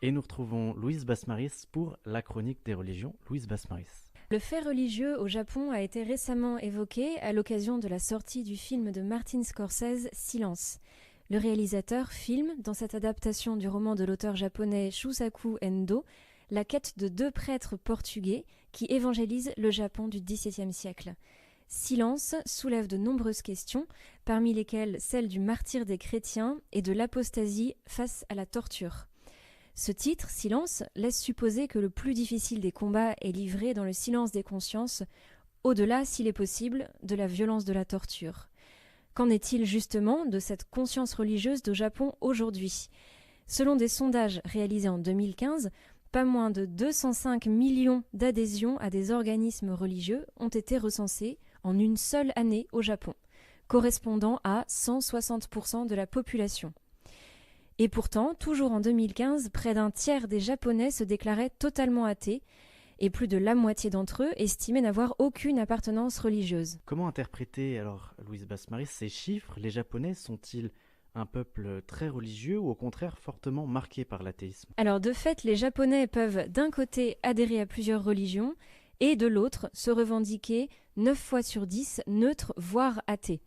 Et nous retrouvons Louise Basmaris pour la chronique des religions. Louise Basmaris. Le fait religieux au Japon a été récemment évoqué à l'occasion de la sortie du film de Martin Scorsese, Silence. Le réalisateur filme, dans cette adaptation du roman de l'auteur japonais Shusaku Endo, la quête de deux prêtres portugais qui évangélisent le Japon du XVIIe siècle. Silence soulève de nombreuses questions, parmi lesquelles celle du martyre des chrétiens et de l'apostasie face à la torture. Ce titre, Silence, laisse supposer que le plus difficile des combats est livré dans le silence des consciences, au-delà, s'il est possible, de la violence de la torture. Qu'en est-il justement de cette conscience religieuse au Japon aujourd'hui ? Selon des sondages réalisés en 2015, pas moins de 205 millions d'adhésions à des organismes religieux ont été recensés en une seule année au Japon, correspondant à 160% de la population. Et pourtant, toujours en 2015, près d'un tiers des Japonais se déclaraient totalement athées, et plus de la moitié d'entre eux estimaient n'avoir aucune appartenance religieuse. Comment interpréter, alors, Louise Basmaris, ces chiffres ? Les Japonais sont-ils un peuple très religieux ou au contraire fortement marqué par l'athéisme ? Alors de fait, les Japonais peuvent d'un côté adhérer à plusieurs religions, et de l'autre se revendiquer 9 fois sur 10 neutres, voire athées.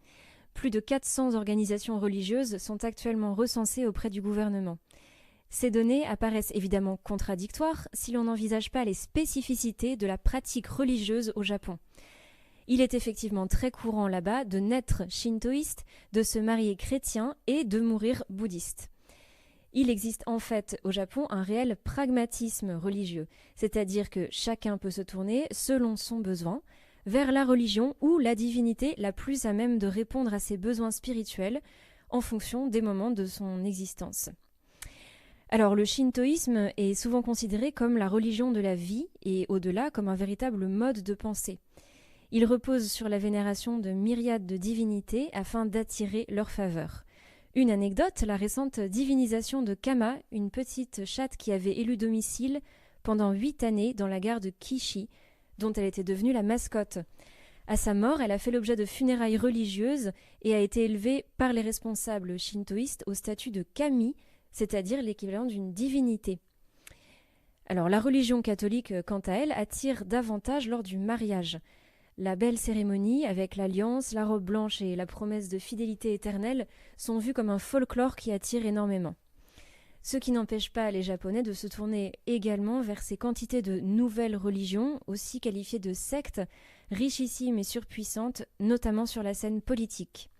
Plus de 400 organisations religieuses sont actuellement recensées auprès du gouvernement. Ces données apparaissent évidemment contradictoires si l'on n'envisage pas les spécificités de la pratique religieuse au Japon. Il est effectivement très courant là-bas de naître shintoïste, de se marier chrétien et de mourir bouddhiste. Il existe en fait au Japon un réel pragmatisme religieux, c'est-à-dire que chacun peut se tourner, selon son besoin, vers la religion ou la divinité la plus à même de répondre à ses besoins spirituels en fonction des moments de son existence. Alors le shintoïsme est souvent considéré comme la religion de la vie et au-delà comme un véritable mode de pensée. Il repose sur la vénération de myriades de divinités afin d'attirer leur faveur. Une anecdote, la récente divinisation de Kama, une petite chatte qui avait élu domicile pendant 8 années dans la gare de Kishi, dont elle était devenue la mascotte. À sa mort, elle a fait l'objet de funérailles religieuses et a été élevée par les responsables shintoïstes au statut de kami, c'est-à-dire l'équivalent d'une divinité. Alors la religion catholique, quant à elle, attire davantage lors du mariage. La belle cérémonie, avec l'alliance, la robe blanche et la promesse de fidélité éternelle, sont vues comme un folklore qui attire énormément. Ce qui n'empêche pas les Japonais de se tourner également vers ces quantités de nouvelles religions, aussi qualifiées de sectes, richissimes et surpuissantes, notamment sur la scène politique.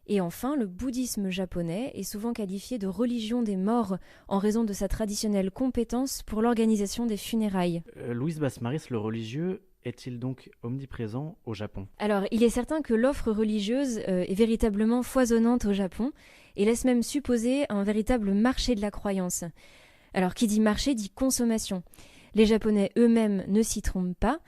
Et enfin, le bouddhisme japonais est souvent qualifié de religion des morts en raison de sa traditionnelle compétence pour l'organisation des funérailles. Louise Basmaris, le religieux, est-il donc omniprésent au Japon ? Alors, il est certain que l'offre religieuse est véritablement foisonnante au Japon et laisse même supposer un véritable marché de la croyance. Alors, qui dit marché dit consommation. Les Japonais eux-mêmes ne s'y trompent pas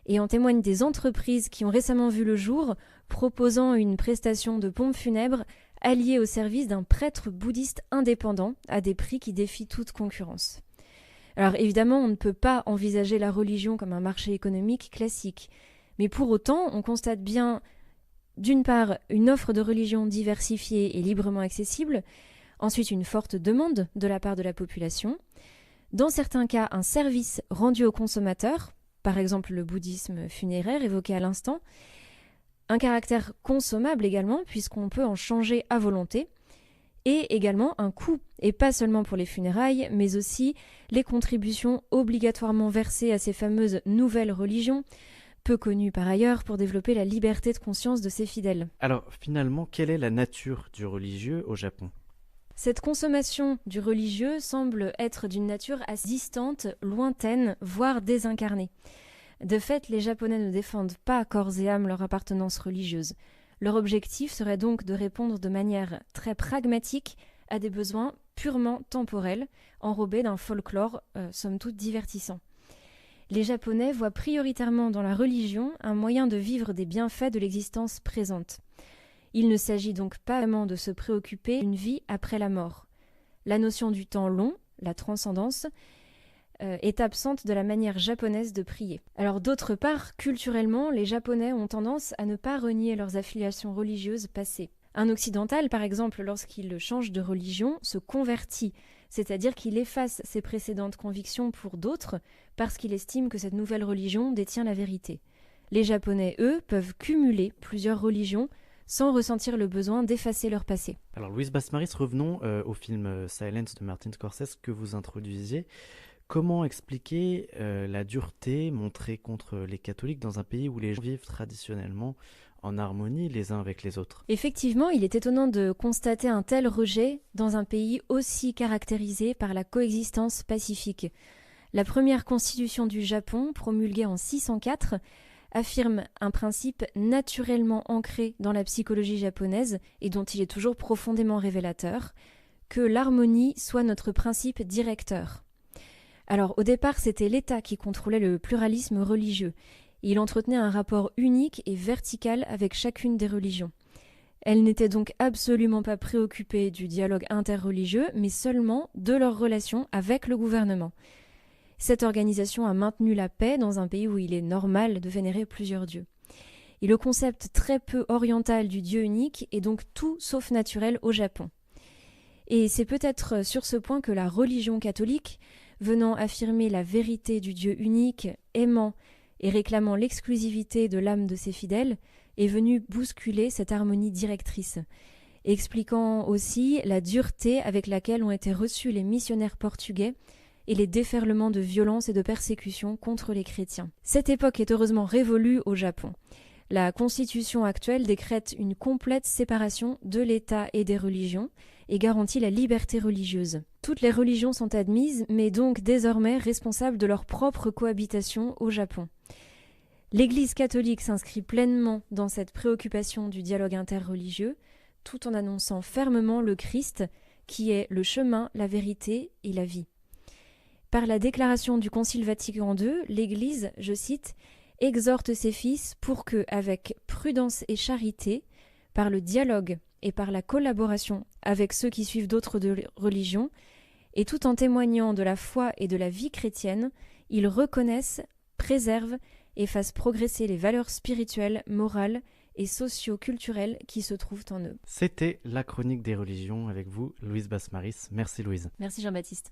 et en témoignent des entreprises qui ont récemment vu le jour proposant une prestation de pompes funèbres alliée au service d'un prêtre bouddhiste indépendant à des prix qui défient toute concurrence. Alors évidemment, on ne peut pas envisager la religion comme un marché économique classique, mais pour autant, on constate bien, d'une part, une offre de religion diversifiée et librement accessible, ensuite une forte demande de la part de la population, dans certains cas un service rendu aux consommateurs, par exemple le bouddhisme funéraire évoqué à l'instant, un caractère consommable également, puisqu'on peut en changer à volonté, et également un coût, et pas seulement pour les funérailles, mais aussi les contributions obligatoirement versées à ces fameuses nouvelles religions, peu connues par ailleurs pour développer la liberté de conscience de ses fidèles. Alors finalement, quelle est la nature du religieux au Japon ? Cette consommation du religieux semble être d'une nature assez distante, lointaine, voire désincarnée. De fait, les Japonais ne défendent pas corps et âme leur appartenance religieuse. Leur objectif serait donc de répondre de manière très pragmatique à des besoins purement temporels, enrobés d'un folklore somme toute divertissant. Les Japonais voient prioritairement dans la religion un moyen de vivre des bienfaits de l'existence présente. Il ne s'agit donc pas vraiment de se préoccuper d'une vie après la mort. La notion du temps long, la transcendance, est absente de la manière japonaise de prier. Alors d'autre part, culturellement, les Japonais ont tendance à ne pas renier leurs affiliations religieuses passées. Un occidental, par exemple, lorsqu'il change de religion, se convertit, c'est-à-dire qu'il efface ses précédentes convictions pour d'autres parce qu'il estime que cette nouvelle religion détient la vérité. Les Japonais, eux, peuvent cumuler plusieurs religions sans ressentir le besoin d'effacer leur passé. Alors Louise Basse-Maris, revenons au film Silence de Martin Scorsese que vous introduisiez. Comment expliquer la dureté montrée contre les catholiques dans un pays où les gens vivent traditionnellement en harmonie les uns avec les autres? Effectivement, il est étonnant de constater un tel rejet dans un pays aussi caractérisé par la coexistence pacifique. La première constitution du Japon, promulguée en 604, affirme un principe naturellement ancré dans la psychologie japonaise et dont il est toujours profondément révélateur, que l'harmonie soit notre principe directeur. Alors au départ, c'était l'État qui contrôlait le pluralisme religieux. Il entretenait un rapport unique et vertical avec chacune des religions. Elle n'était donc absolument pas préoccupée du dialogue interreligieux, mais seulement de leur relation avec le gouvernement. Cette organisation a maintenu la paix dans un pays où il est normal de vénérer plusieurs dieux. Et le concept très peu oriental du Dieu unique est donc tout sauf naturel au Japon. Et c'est peut-être sur ce point que la religion catholique, venant affirmer la vérité du Dieu unique, aimant et réclamant l'exclusivité de l'âme de ses fidèles, est venue bousculer cette harmonie directrice, expliquant aussi la dureté avec laquelle ont été reçus les missionnaires portugais et les déferlements de violence et de persécution contre les chrétiens. Cette époque est heureusement révolue au Japon. La constitution actuelle décrète une complète séparation de l'État et des religions et garantit la liberté religieuse. Toutes les religions sont admises, mais donc désormais responsables de leur propre cohabitation au Japon. L'Église catholique s'inscrit pleinement dans cette préoccupation du dialogue interreligieux, tout en annonçant fermement le Christ, qui est le chemin, la vérité et la vie. Par la déclaration du Concile Vatican II, l'Église, je cite, « exhorte ses fils pour que, avec prudence et charité, par le dialogue et par la collaboration avec ceux qui suivent d'autres religions, et tout en témoignant de la foi et de la vie chrétienne, ils reconnaissent, préservent et fassent progresser les valeurs spirituelles, morales et socio-culturelles qui se trouvent en eux. » C'était la chronique des religions avec vous, Louise Basse-Maris. Merci Louise. Merci Jean-Baptiste.